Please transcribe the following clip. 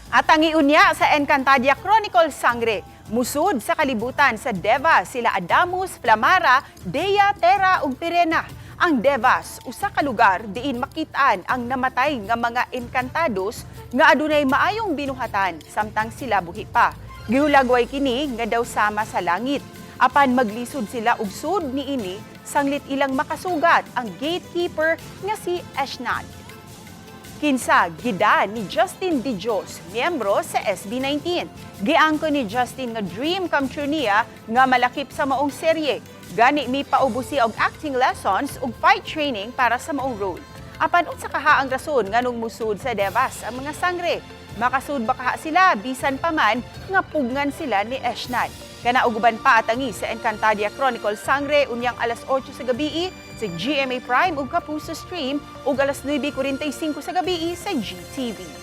At ang iunya sa Encantadia Chronicle Sangre, musud sa kalibutan sa Deva sila Adamus, Flamara, Dea, Terra ug Pirena. Ang Devas, usa ka lugar diin makitaan ang namatay nga mga enkantados nga adunay maayong binuhatan samtang sila buhi pa. Gihulagway kini nga daw sama sa langit. Apan maglisod sila og sud niini sanglit ilang makasugat ang gatekeeper nga si Eshnad. Kinsa gida ni Justin Di Dios, miyembro sa SB19. Giangko ni Justin nga dream come true niya nga malakip sa maong serye. Gani mi paubusi og acting lessons ug fight training para sa maong role. Apan unsa kaha ang rason nganong musud sa Devas ang mga sangre? Makasud ba kaha sila bisan pa man nga pugngan sila ni Eshnad. Kana uguban pa atangi sa Encantadia Chronicle Sangre unyang alas 8 sa gabi sa GMA Prime ug Kapuso Stream ug alas 9:45 sa gabi sa GTV.